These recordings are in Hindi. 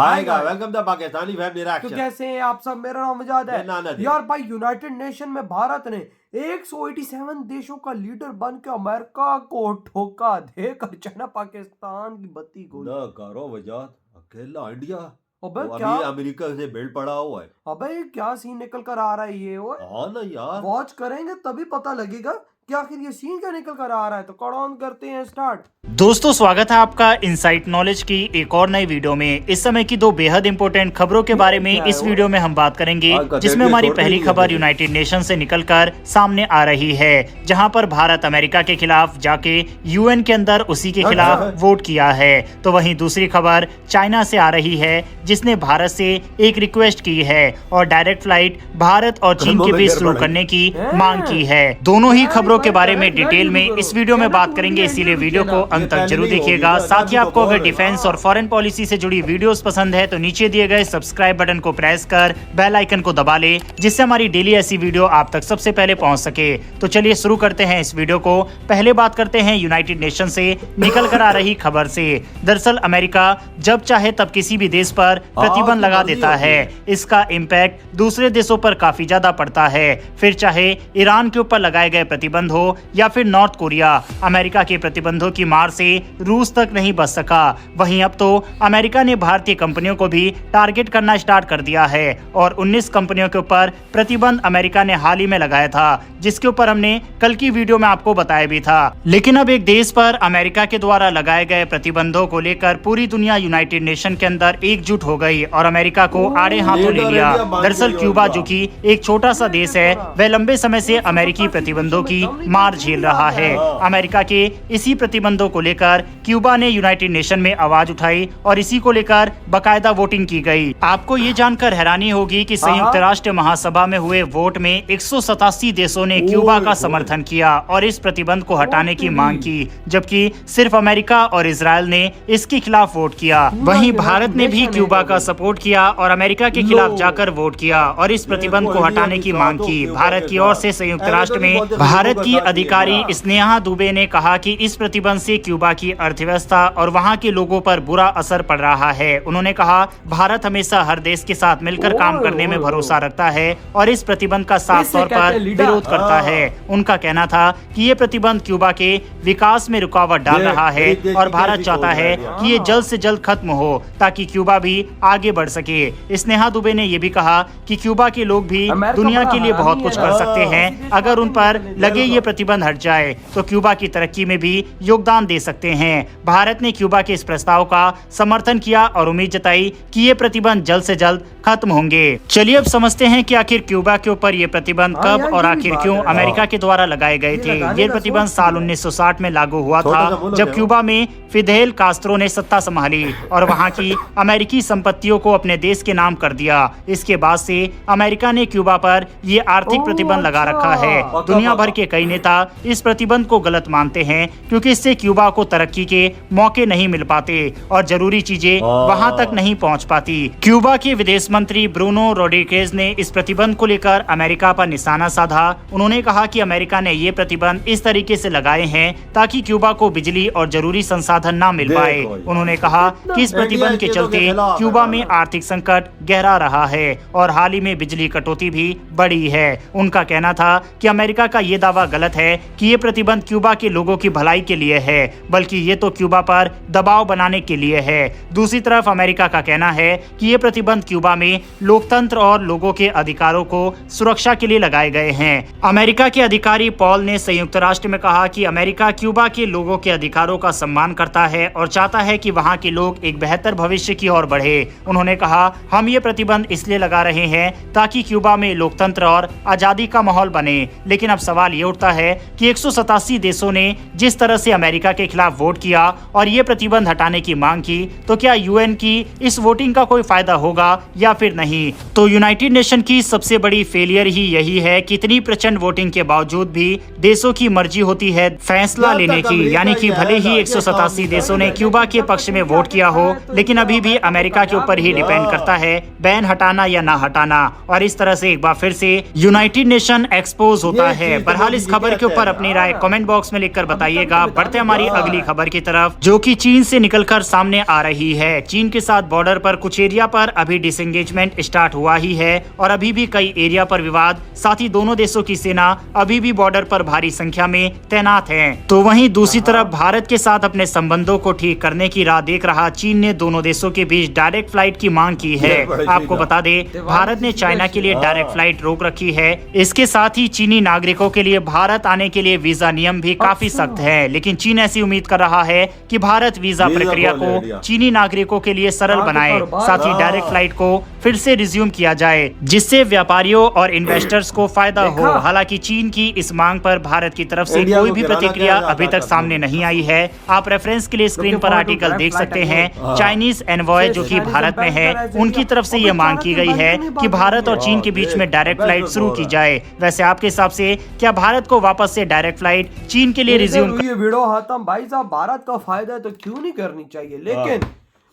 Hi guys, welcome to Pakistani family तो रिएक्शन। कैसे हैं आप सब। मेरा नाम आजाद मैं नाना है जी। यार। भाई यूनाइटेड नेशन में भारत ने 187 देशों का लीडर बन के अमेरिका को ठोका देकर चाइना पाकिस्तान की बत्ती गोल। ना करो वजात, अकेला इंडिया अबे वो क्या, अभी अमेरिका से बिल पड़ा हुआ है। अबे क्या सीन निकल कर आ रहा है ये। ओए हाँ ना यार, वॉच करेंगे तभी पता लगेगा कि आखिर ये सीन क्या निकल कर आ रहा है। तो कौन करते हैं स्टार्ट। दोस्तों स्वागत है आपका इनसाइट नॉलेज की एक और नई वीडियो में। इस समय की दो बेहद इंपॉर्टेंट खबरों के बारे में इस वीडियो में हम बात करेंगे, जिसमें हमारी पहली खबर यूनाइटेड नेशन से निकलकर सामने आ रही है, जहां पर भारत अमेरिका के खिलाफ जाके यूएन के अंदर उसी के खिलाफ वोट किया है। तो वहीं दूसरी खबर चाइना से आ रही है, जिसने भारत से एक रिक्वेस्ट की है और डायरेक्ट फ्लाइट भारत और चीन के बीच शुरू करने की मांग की है। दोनों ही खबरों के बारे में डिटेल में इस वीडियो में बात करेंगे, इसीलिए वीडियो को अंत तक जरूर देखिएगा। साथ ही आपको अगर डिफेंस और फॉरेन पॉलिसी से जुड़ी वीडियोस पसंद है तो नीचे दिए गए सब्सक्राइब बटन को प्रेस कर बेल आइकन को दबा ले, जिससे हमारी डेली ऐसी वीडियो आप तक सबसे पहले पहुंच सके। तो चलिए शुरू करते हैं इस वीडियो को। पहले बात करते हैं यूनाइटेड नेशन से निकल कर आ रही खबर से। दरअसल अमेरिका जब चाहे तब किसी भी देश पर प्रतिबंध लगा देता है। इसका इम्पैक्ट दूसरे देशों पर काफी ज्यादा पड़ता है, फिर चाहे ईरान के ऊपर लगाए गए प्रतिबंध हो या फिर नॉर्थ कोरिया। अमेरिका के प्रतिबंधों की मार से रूस तक नहीं बच सका। वहीं अब तो अमेरिका ने भारतीय कंपनियों को भी टारगेट करना स्टार्ट कर दिया है और 19 कंपनियों के ऊपर प्रतिबंध अमेरिका ने हाल ही में लगाया था, जिसके ऊपर हमने कल की वीडियो में आपको बताया भी था। लेकिन अब एक देश पर अमेरिका के द्वारा लगाए गए प्रतिबंधों को लेकर पूरी दुनिया यूनाइटेड नेशन के अंदर एकजुट हो गई और अमेरिका को आड़े हाथों ले लिया। दरअसल क्यूबा, जो कि एक छोटा सा देश है, वह लंबे समय से अमेरिकी प्रतिबंधों की मार झेल रहा है। अमेरिका के इसी प्रतिबंधों को लेकर क्यूबा ने यूनाइटेड नेशन में आवाज उठाई और इसी को लेकर बकायदा वोटिंग की गई। आपको ये जानकर हैरानी होगी कि संयुक्त राष्ट्र महासभा में हुए वोट में 187 देशों ने क्यूबा का समर्थन किया और इस प्रतिबंध को हटाने की मांग की, जबकि सिर्फ अमेरिका और इजराइल ने इसके खिलाफ वोट किया। वहीं भारत ने भी क्यूबा का सपोर्ट किया और अमेरिका के खिलाफ जाकर वोट किया और इस प्रतिबंध को हटाने की मांग की। भारत की ओर से संयुक्त राष्ट्र में भारत की अधिकारी स्नेहा दुबे ने कहा कि इस प्रतिबंध से क्यूबा की अर्थव्यवस्था और वहां के लोगों पर बुरा असर पड़ रहा है। उन्होंने कहा, भारत हमेशा हर देश के साथ मिलकर काम करने में भरोसा रखता है और इस प्रतिबंध का साफ तौर पर विरोध करता है। उनका कहना था कि ये प्रतिबंध क्यूबा के विकास में रुकावट डाल रहा है और भारत चाहता है कि ये जल्द से जल्द खत्म हो ताकि क्यूबा भी आगे बढ़ सके। स्नेहा दुबे ने यह भी कहा कि क्यूबा के लोग भी दुनिया के लिए बहुत कुछ कर सकते हैं। अगर उन पर लगे ये प्रतिबंध हट जाए तो क्यूबा की तरक्की में भी योगदान दे सकते हैं। भारत ने क्यूबा के इस प्रस्ताव का समर्थन किया और उम्मीद जताई कि ये प्रतिबंध जल्द से जल्द खत्म होंगे। चलिए अब समझते हैं कि आखिर क्यूबा के ऊपर ये प्रतिबंध कब और आखिर क्यों अमेरिका के द्वारा लगाए गए थे। ये प्रतिबंध साल 1960 में लागू हुआ था, जब क्यूबा में फिदेल कास्त्रो ने सत्ता संभाली और वहां की अमेरिकी संपत्तियों को अपने देश के नाम कर दिया। इसके बाद से अमेरिका ने क्यूबा पर ये आर्थिक प्रतिबंध लगा रखा है। दुनिया भर के कई नेता इस प्रतिबंध को गलत मानते हैं, क्योंकि इससे क्यूबा को तरक्की के मौके नहीं मिल पाते और जरूरी चीजें वहां तक नहीं पहुंच पाती। क्यूबा के विदेश मंत्री ब्रूनो रोड्रिगेज ने इस प्रतिबंध को लेकर अमेरिका पर निशाना साधा। उन्होंने कहा कि अमेरिका ने ये प्रतिबंध इस तरीके से लगाए हैं ताकि क्यूबा को बिजली और जरूरी संसाधन न मिल पाए। उन्होंने कहा कि इस प्रतिबंध के चलते क्यूबा में आर्थिक संकट गहरा रहा है और हाल ही में बिजली कटौती भी बढ़ी है। उनका कहना था कि अमेरिका का ये दावा गलत है कि ये प्रतिबंध क्यूबा के लोगों की भलाई के लिए है, बल्कि ये तो क्यूबा पर दबाव बनाने के लिए है। दूसरी तरफ अमेरिका का कहना है कि ये प्रतिबंध क्यूबा में लोकतंत्र और लोगों के अधिकारों को सुरक्षा के लिए लगाए गए हैं। अमेरिका के अधिकारी पॉल ने संयुक्त राष्ट्र में कहा कि अमेरिका क्यूबा के लोगों के अधिकारों का सम्मान करता है और चाहता है कि वहां के लोग एक बेहतर भविष्य की ओर बढ़े। उन्होंने कहा, हम ये प्रतिबंध इसलिए लगा रहे हैं ताकि क्यूबा में लोकतंत्र और आजादी का माहौल बने। लेकिन अब सवाल ये उठता है कि 187 देशों ने जिस तरह से अमेरिका के खिलाफ वोट किया और ये प्रतिबंध हटाने की मांग की, तो क्या यूएन की इस वोटिंग का कोई फायदा होगा या फिर नहीं। तो यूनाइटेड नेशन की सबसे बड़ी फेलियर ही यही है कि इतनी प्रचंड वोटिंग के बावजूद भी देशों की मर्जी होती है फैसला लेने की, यानी कि भले ही 187 देशों ने क्यूबा के पक्ष में वोट किया हो, लेकिन अभी भी अमेरिका के ऊपर ही डिपेंड करता है बैन हटाना या ना हटाना। और इस तरह से एक बार फिर से यूनाइटेड नेशन एक्सपोज होता है। बहरहाल इस खबर के ऊपर अपनी राय कमेंट बॉक्स में लिखकर बताइएगा। बढ़ते हमारी अगली खबर की तरफ, जो कि चीन से निकलकर सामने आ रही है। चीन के साथ बॉर्डर पर कुछ एरिया पर अभी डिसएंगेजमेंट स्टार्ट हुआ ही है और अभी भी कई एरिया पर विवाद। साथ ही दोनों देशों की सेना अभी भी बॉर्डर पर भारी संख्या में तैनात है। तो वहीं दूसरी तरफ भारत के साथ अपने संबंधों को ठीक करने की राह देख रहा चीन ने दोनों देशों के बीच डायरेक्ट फ्लाइट की मांग की है। आपको बता दें, भारत ने चाइना के लिए डायरेक्ट फ्लाइट रोक रखी है। इसके साथ ही चीनी नागरिकों के लिए भारत आने के लिए वीजा नियम भी काफी सख्त है, लेकिन चीन ऐसी उम्मीद कर रहा है कि भारत वीजा प्रक्रिया को चीनी नागरिकों के लिए सरल बनाए, साथ ही डायरेक्ट फ्लाइट को फिर से रिज्यूम किया जाए, जिससे व्यापारियों और इन्वेस्टर्स को फायदा हो। हालांकि चीन की इस मांग पर भारत की तरफ से कोई भी प्रतिक्रिया अभी तक सामने नहीं आई है। आप रेफरेंस के लिए स्क्रीन पर आर्टिकल देख सकते हैं। चाइनीज एनवॉय जो कि भारत में है, उनकी तरफ से ये मांग की गई है कि भारत और चीन के बीच में डायरेक्ट फ्लाइट शुरू की जाए। वैसे आपके हिसाब से क्या भारत को वापस से डायरेक्ट फ्लाइट चीन के लिए रिज्यूम? ये वीडियो खत्म। भाई साहब, भारत का फायदा है तो क्यों नहीं करनी चाहिए, लेकिन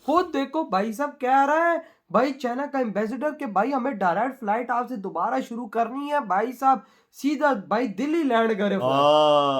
खुद देखो भाई साहब कह रहा है भाई चाइना का एम्बेसडर के भाई हमें डायरेक्ट फ्लाइट आपसे दोबारा शुरू करनी है। भाई साहब सीधा भाई दिल्ली लैंड करे,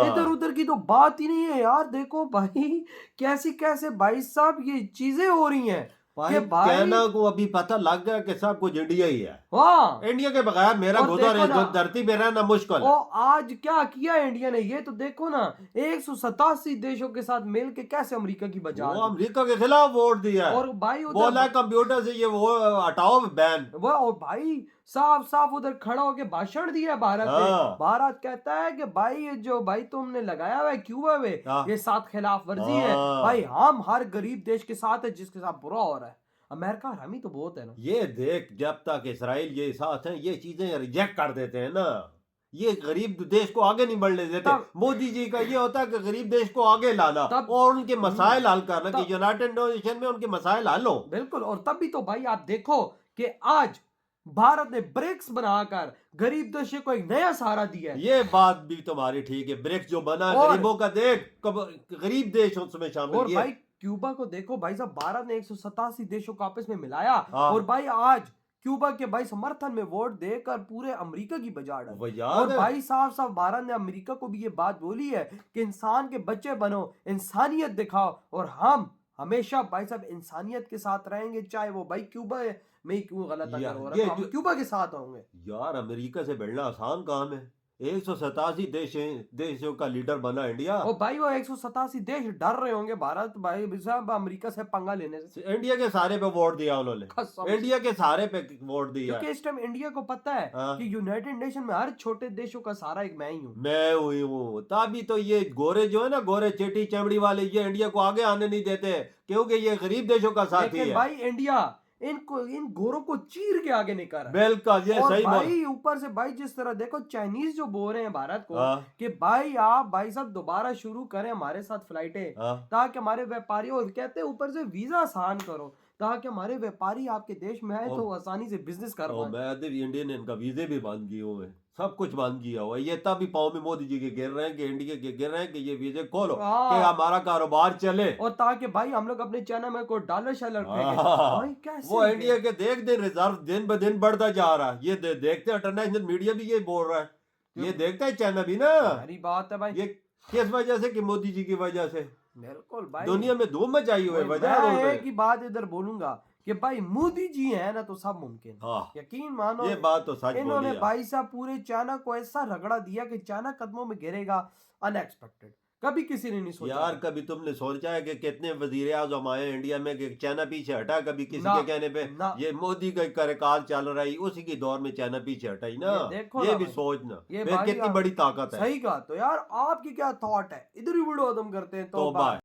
इधर उधर की तो बात ही नहीं है यार। देखो भाई कैसी कैसे भाई साहब ये चीजें हो रही हैं। चाइना को अभी पता लग गया कि सब कुछ इंडिया ही है। हाँ, इंडिया के बगैर मेरा गुजर धरती पे रहना मुश्किल है। आज क्या किया इंडिया ने, ये तो देखो ना, 187 देशों के साथ मिल के कैसे अमेरिका की बजा, वो अमेरिका के खिलाफ वोट दिया और भाई बोला कंप्यूटर से ये वो हटाओ बैन। वो और भाई साफ साफ उधर खड़ा होके भाषण दिया भारत ने। भारत कहता है कि भाई ये जो भाई तुमने लगाया हुआ है क्यूबा में, ये साथ खिलाफ वर्जी है। भाई हम हर गरीब देश के साथ है जिसके साथ बुरा हो रहा है। अमेरिका हरामी तो बहुत है ना। ये देख, जब तक इसराइल ये साथ हैं, ये चीजें रिजेक्ट कर देते हैं ना, ये गरीब देश को आगे नहीं बढ़ने देते। मोदी जी का ये होता है कि गरीब देश को आगे लाना और उनके मसाइल हल करना, कि यूनाइटेड नेशन में उनके मसाइल हल हो। बिल्कुल, और तब भी तो भाई आप देखो कि आज भारत ने ब्रिक्स बनाकर गरीब देशों को एक नया सहारा दिया है। ये बात भी तुम्हारी ठीक है, ब्रिक्स जो बना गरीबों का देख, गरीब देश उसमें शामिल। और भाई क्यूबा को देखो भाई साहब, भारत ने 187 देशों को आपस में मिलाया, और भाई आज क्यूबा के भाई समर्थन में वोट देकर पूरे अमेरिका की बजा डाली। और भाई साहब भारत ने अमेरिका को भी ये बात बोली है कि इंसान के बच्चे बनो, इंसानियत दिखाओ, और हम हमेशा भाई साहब इंसानियत के साथ रहेंगे, चाहे वो भाई क्यूबा में क्यों गलत अगर हो रहा है, हम क्यूबा के साथ होंगे। यार अमेरिका से बढ़ना आसान काम है। 187 देशों का लीडर बना इंडिया। और भाई वो 187 देश डर रहे होंगे भारत भाई साहब अमेरिका से पंगा लेने से। इंडिया के सारे पे वोट दिया उन्होंने, इंडिया के सारे पे वोट दिया, क्योंकि इस टाइम इंडिया को पता है कि यूनाइटेड नेशन में हर छोटे देशों का सारा एक मैं ही हूँ। मैं हुई हूँ, तभी तो ये गोरे जो है ना, गोरे चेटी चमड़ी वाले, ये इंडिया को आगे आने नहीं देते, क्योंकि ये गरीब देशों का साथी है। भाई इंडिया इन गोरों को चीर के आगे निकल रहा है। बिल्कुल, ये सही भाई ऊपर से भाई जिस तरह देखो चाइनीज जो बोल रहे हैं भारत को कि भाई आप भाई साहब दोबारा शुरू करें हमारे साथ फ्लाइटें, ताकि हमारे व्यापारी, और कहते हैं ऊपर से वीजा आसान करो ताकि हमारे व्यापारी आपके देश में आए तो आसानी से बिजनेस कर पाए। इंडिया ने इनका वीजे भी बंद किए हुए, सब कुछ बंद किया हुआ है। ये तभी पाँव में मोदी जी के गिर रहे हैं कि इंडिया के गिर रहे हैं कि ये वीजे खोलो कि हमारा कारोबार चले, और ताकि भाई हम लोग अपने चाइना में कोई डॉलर शलर वो इंडिया के देख दिन रिजर्व दिन ब दिन बढ़ता जा रहा है। ये देखते हैं, इंटरनेशनल मीडिया भी ये बोल रहा है, ये देखता है चाइना भी ना। सारी बात है भाई, ये किस वजह से? कि मोदी जी की वजह से बिल्कुल भाई दुनिया में धूम मचाई हुई वजह की बात इधर बोलूंगा कि भाई मोदी जी है ना तो सब मुमकिन। यकीन मानो, ये बात तो सच इन्होंने भाई साहब पूरे चाइना को ऐसा रगड़ा दिया कि चाइना कदमों में गिरेगा, अनएक्सपेक्टेड, कभी किसी ने नहीं सोचा। यार कभी तुमने सोचा है कि कितने वजीर आज़म आए इंडिया में कि चाइना पीछे हटा? कभी किसी के कहने पे ये मोदी का कार्यकाल चल रहा है, उसी की दौर में चाइना पीछे हटाई ना। ये भी सोचना कितनी बड़ी ताकत है। सही कहा। तो यार आपकी क्या थॉट है, इधर ही वीडियो खत्म करते हैं। तो बाय।